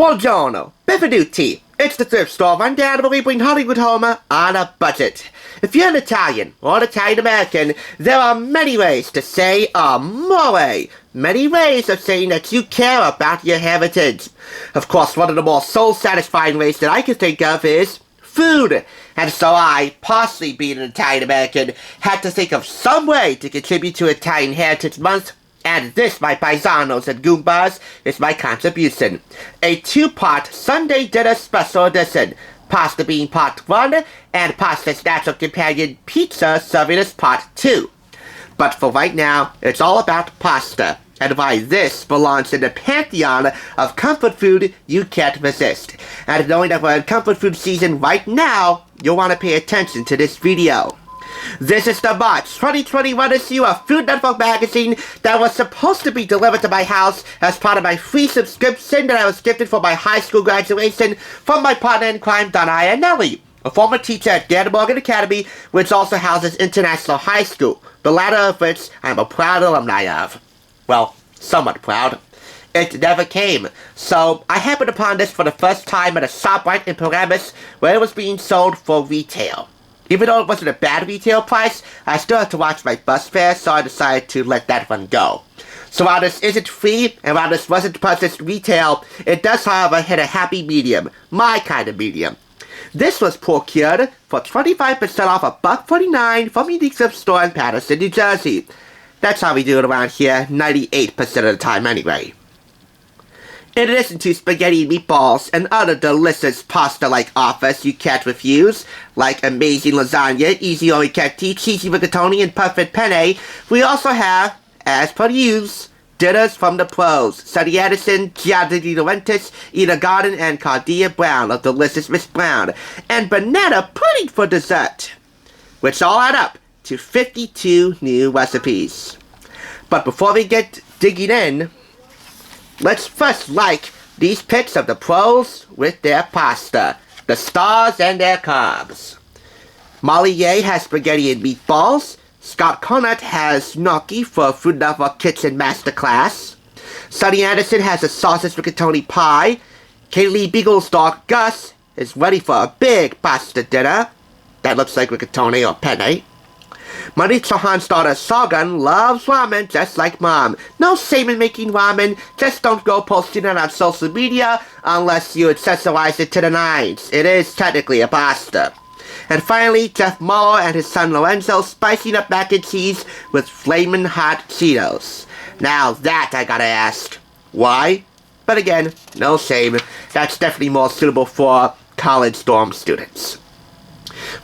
Buongiorno, benvenuti. It's the Thrift Store Rundown, where we bring Hollywood home on a budget. If you're an Italian or an Italian-American, there are many ways to say amore. Many ways of saying that you care about your heritage. Of course, one of the more soul-satisfying ways that I can think of is food. And so I, partially being an Italian-American, had to think of some way to contribute to Italian Heritage Month. And this, my paisanos and goombas, is my contribution. A two-part Sunday dinner special edition. Pasta being part 1, and pasta's natural companion pizza serving as part 2. But for right now, it's all about pasta, and why this belongs in the pantheon of comfort food you can't resist. And knowing that we're in comfort food season right now, you'll want to pay attention to this video. This is the March 2021 issue of Food Network magazine that was supposed to be delivered to my house as part of my free subscription that I was gifted for my high school graduation from my partner in crime, Donna Iannelli, a former teacher at Dan Morgan Academy, which also houses International High School, the latter of which I'm a proud alumni of. Well, somewhat proud. It never came, so I happened upon this for the first time at a ShopRite in Paramus where it was being sold for retail. Even though it wasn't a bad retail price, I still had to watch my bus fare, so I decided to let that one go. So while this isn't free, and while this wasn't purchased retail, it does, however, hit a happy medium. My kind of medium. This was procured for 25% off $1.49 from Unique Thrift Store in Paterson, New Jersey. That's how we do it around here, 98% of the time anyway. In addition to spaghetti and meatballs and other delicious pasta-like offers you can't refuse, like amazing lasagna, easy orecchiette, cheesy rigatoni, and perfect penne, we also have, as per use, dinners from the pros, Sunny Anderson, Giada Di Laurentiis, Ida Garden, and Cardia Brown of Delicious Miss Brown, and banana pudding for dessert, which all add up to 52 new recipes. But before we get digging in, let's first like these pics of the pros with their pasta, the stars and their carbs. Molly Ye has spaghetti and meatballs. Scott Conant has gnocchi for Food Network Kitchen Masterclass. Sunny Anderson has a sausage rigatoni pie. Kaylee Beagle's dog Gus is ready for a big pasta dinner that looks like rigatoni or penne. Monique Chauhan's daughter Slogan loves ramen just like mom. No shame in making ramen, just don't go posting it on social media unless you accessorize it to the nines. It is technically a pasta. And finally, Jeff Muller and his son Lorenzo spicing up mac and cheese with flamin' hot Cheetos. Now that I gotta ask, why? But again, no shame. That's definitely more suitable for college dorm students.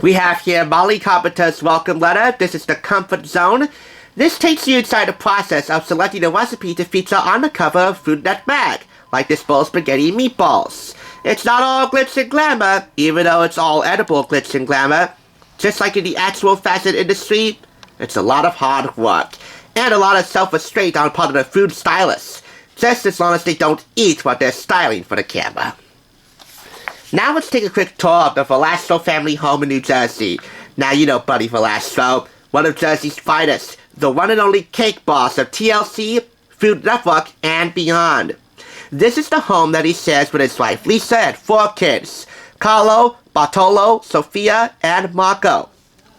We have here Molly Carpenter's welcome letter. This is the comfort zone. This takes you inside the process of selecting a recipe to feature on the cover of Food Net Mag, like this bowl of spaghetti and meatballs. It's not all glitz and glamour, even though it's all edible glitz and glamour. Just like in the actual fashion industry, it's a lot of hard work, and a lot of self-restraint on part of the food stylists, just as long as they don't eat what they're styling for the camera. Now let's take a quick tour of the Velasco family home in New Jersey. Now you know Buddy Velasco, one of Jersey's finest, the one and only cake boss of TLC, Food Network, and beyond. This is the home that he shares with his wife Lisa and 4 kids, Carlo, Bartolo, Sophia, and Marco.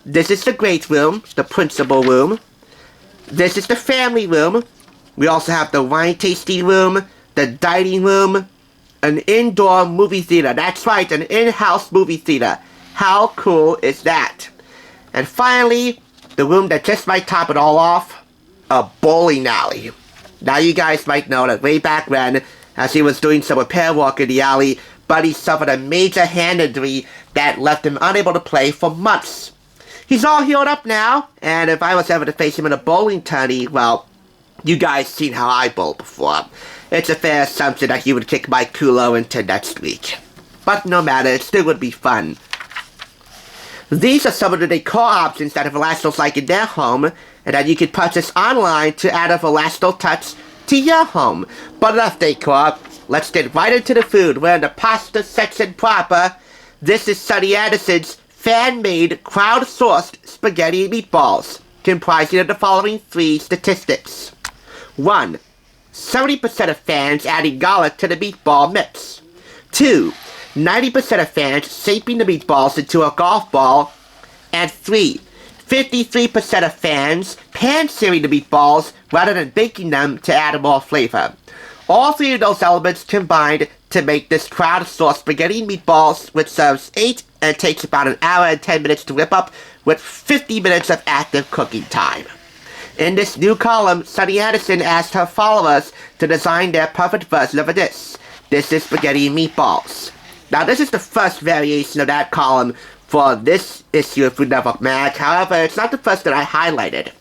This is the great room, the principal room. This is the family room. We also have the wine tasting room, the dining room, an indoor movie theater. That's right, an in-house movie theater. How cool is that? And finally, the room that just might top it all off, a bowling alley. Now you guys might know that way back when, as he was doing some repair work in the alley, Buddy suffered a major hand injury that left him unable to play for months. He's all healed up now, and if I was ever to face him in a bowling tourney, well, you guys seen how I bowled before. It's a fair assumption that he would kick my culo into next week. But no matter, it still would be fun. These are some of the decor options that Velasco's like in their home, and that you can purchase online to add a Velasco touch to your home. But enough decor, let's get right into the food. We're in the pasta section proper. This is Sunny Anderson's fan-made, crowd-sourced spaghetti and meatballs, comprising of the following 3 statistics. 1. 70% of fans adding garlic to the meatball mix. 2. 90% of fans shaping the meatballs into a golf ball. And 3. 53% of fans pan-searing the meatballs rather than baking them to add more flavor. All 3 of those elements combined to make this crowdsourced spaghetti and meatballs, which serves 8 and takes about an hour and 10 minutes to whip up with 50 minutes of active cooking time. In this new column, Sunny Anderson asked her followers to design their perfect version of a dish. This is spaghetti and meatballs. Now, this is the first variation of that column for this issue of Food Network Mag. However, it's not the first that I highlighted.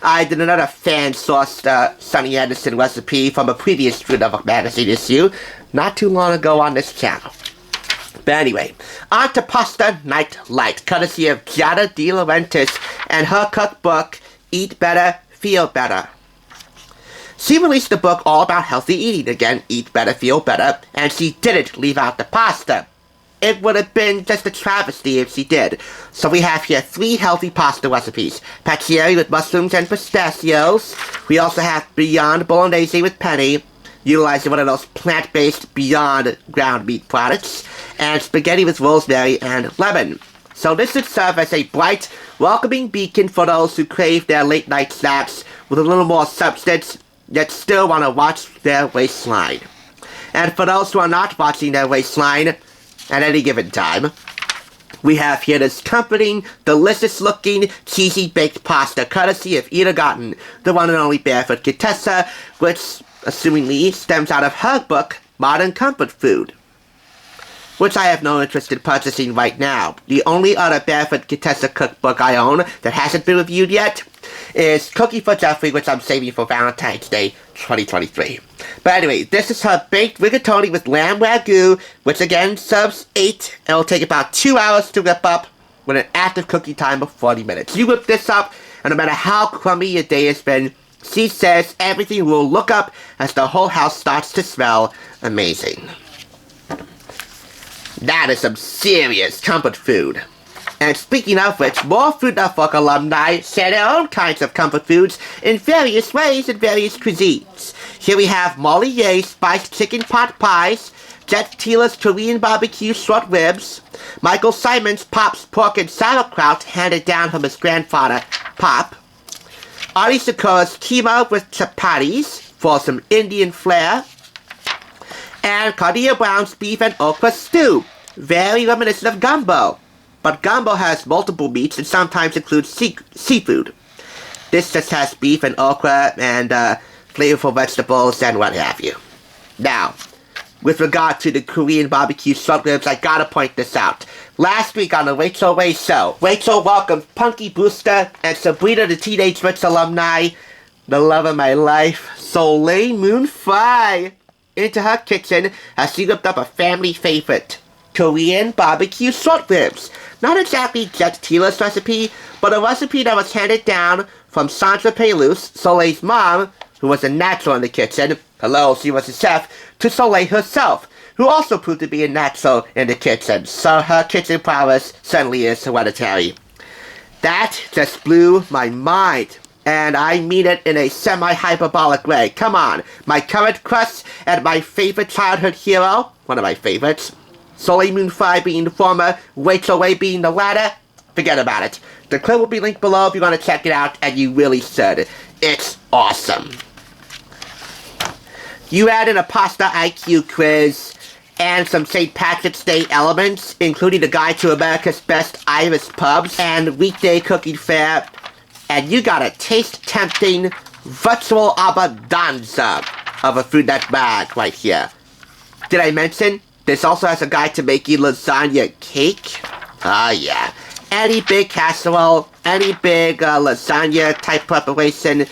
I did another fan-sourced Sunny Anderson recipe from a previous Food Network Magazine issue not too long ago on this channel. But anyway, on to Pasta Night Light, courtesy of Giada De Laurentiis and her cookbook, Eat Better, Feel Better. She released a book all about healthy eating, again, Eat Better, Feel Better, and she didn't leave out the pasta. It would have been just a travesty if she did. So we have here 3 healthy pasta recipes. Paccieri with mushrooms and pistachios. We also have Beyond Bolognese with penne, utilizing one of those plant-based Beyond ground meat products. And spaghetti with rosemary and lemon. So this should serve as a bright, welcoming beacon for those who crave their late-night snacks with a little more substance, yet still want to watch their waistline. And for those who are not watching their waistline at any given time, we have here this comforting, delicious-looking, cheesy-baked pasta, courtesy of Ida Gotten, the one and only Barefoot Contessa, which, assumingly, stems out of her book, Modern Comfort Food, which I have no interest in purchasing right now. The only other Barefoot Contessa cookbook I own that hasn't been reviewed yet is Cookie for Jeffrey, which I'm saving for Valentine's Day 2023. But anyway, this is her baked rigatoni with lamb wagyu, which again serves 8, and will take about 2 hours to whip up with an active cooking time of 40 minutes. You whip this up, and no matter how crummy your day has been, she says everything will look up as the whole house starts to smell amazing. That is some serious comfort food. And speaking of which, more Food Network alumni share their own kinds of comfort foods in various ways in various cuisines. Here we have Molly Ye's spiced chicken pot pies, Jet Tila's Korean barbecue short ribs, Michael Simon's Pop's pork and sauerkraut handed down from his grandfather, Pop, Ari Sakura's keema with chapatis for some Indian flair, and Cardia Brown's beef and okra stew, very reminiscent of gumbo. But gumbo has multiple meats and sometimes includes seafood. This just has beef and okra and flavorful vegetables and what have you. Now, with regard to the Korean barbecue short ribs, I gotta point this out. Last week on the Rachel Ray Show, Rachel welcomed Punky Brewster and Sabrina the Teenage Witch alumni, the love of my life, SOLEIL FRYE, into her kitchen as she whipped up a family favorite, Korean barbecue short ribs. Not exactly Jet Tila's recipe, but a recipe that was handed down from Sandra Pelus, Soleil's mom, who was a natural in the kitchen. Hello, she was a chef, to Soleil herself, who also proved to be a natural in the kitchen. So her kitchen prowess certainly is hereditary. That just blew my mind. And I mean it in a semi-hyperbolic way. Come on, my current crush and my favorite childhood hero, one of my favorites, SOLEIL FRYE being the former, Rachel Ray being the latter, forget about it. The clip will be linked below if you want to check it out, and you really should. It's awesome. You add in a pasta IQ quiz and some St. Patrick's Day elements, including the guide to America's best Irish pubs and weekday cooking fare, and you got a taste-tempting virtual abundanza of a Food Network bag right here. Did I mention this also has a guide to making lasagna cake? Ah, yeah. Any big casserole, any big lasagna type preparation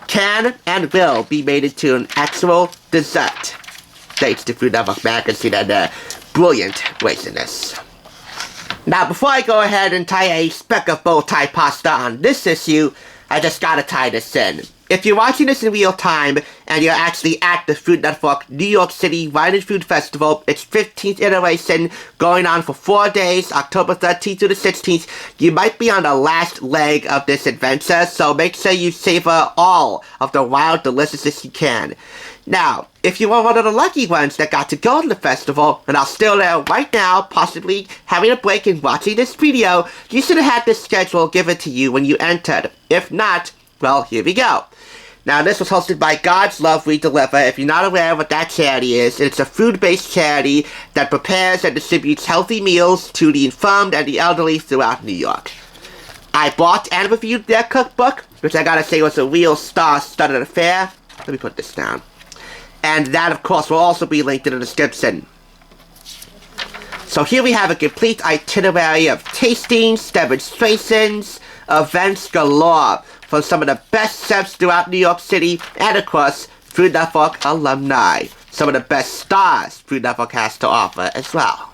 can and will be made into an actual dessert. Thanks to Food Network Magazine and their brilliant laziness. Now, before I go ahead and tie a speck of bow tie pasta on this issue, I just gotta tie this in. If you're watching this in real time and you're actually at the Food Network New York City Wine and Food Festival. It's 15th iteration, going on for 4 days, October 13th to the 16th. You might be on the last leg of this adventure, so make sure you savor all of the wild deliciousness you can. Now, if you were one of the lucky ones that got to go to the festival, and are still there right now, possibly having a break and watching this video, you should have had this schedule given to you when you entered. If not, well, here we go. Now, this was hosted by God's Love We Deliver. If you're not aware of what that charity is, it's a food-based charity that prepares and distributes healthy meals to the infirmed and the elderly throughout New York. I bought and reviewed their cookbook, which I gotta say was a real star-studded affair. Let me put this down. And that, of course, will also be linked in the description. So here we have a complete itinerary of tastings, demonstrations, events galore from some of the best chefs throughout New York City, and of course, Food Network alumni. Some of the best stars Food Network has to offer as well.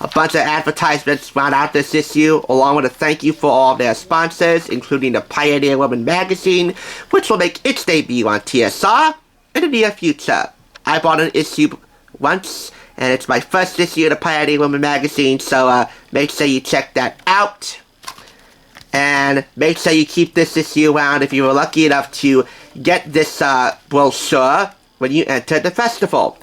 A bunch of advertisements round out this issue, along with a thank you for all their sponsors, including the Pioneer Woman magazine, which will make its debut on TSR in the near future. I bought an issue once, and it's my first issue of the Pioneer Woman magazine, so make sure you check that out. And make sure you keep this issue around if you were lucky enough to get this brochure when you enter the festival.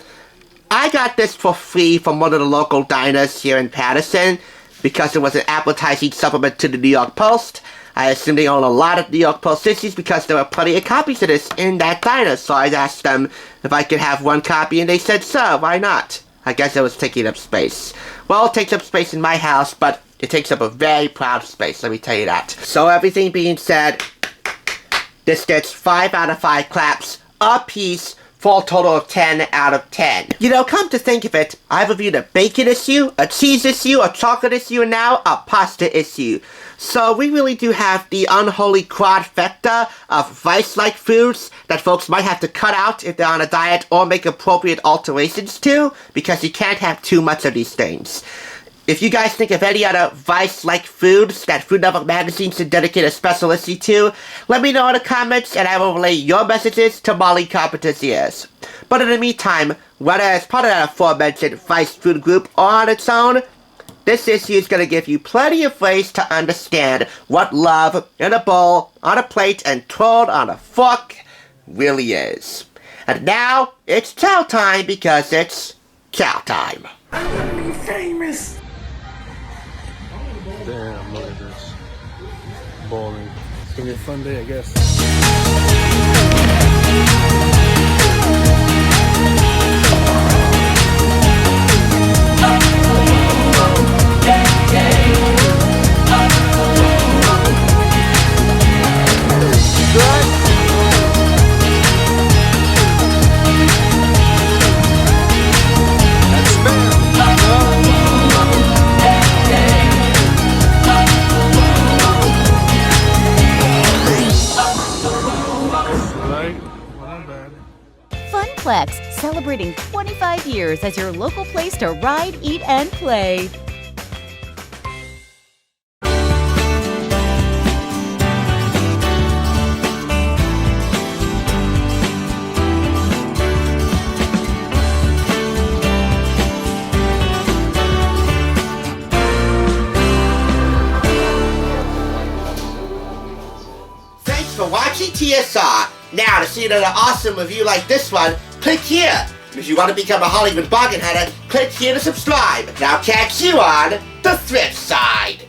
I got this for free from one of the local diners here in Patterson because it was an appetizing supplement to the New York Post. I assume they own a lot of New York Post issues because there were plenty of copies of this in that diner, so I asked them if I could have one copy, and they said, sure, why not? I guess it was taking up space. Well, it takes up space in my house, but it takes up a very proud space, let me tell you that. So everything being said, this gets 5 out of 5 claps apiece for a total of 10 out of 10. You know, come to think of it, I've reviewed a bacon issue, a cheese issue, a chocolate issue, and now a pasta issue. So we really do have the unholy quadfecta of vice-like foods that folks might have to cut out if they're on a diet or make appropriate alterations to, because you can't have too much of these things. If you guys think of any other vice-like foods that Food Network magazine should dedicate a special issue to, let me know in the comments and I will relay your messages to Molly Carpenter's ears. But in the meantime, whether as part of that aforementioned vice food group or on its own, this issue is going to give you plenty of ways to understand what love in a bowl, on a plate, and twirled on a fork really is. And now, it's chow time because it's chow time. I want to be famous. Damn, look at this. Bowling. It's gonna be a fun day, I guess. Funplex, celebrating 25 years as your local place to ride, eat, and play. Thanks for watching TSR. Now, to see another awesome review like this one, click here. If you want to become a Hollywood bargain hunter, click here to subscribe. Now catch you on the thrift side.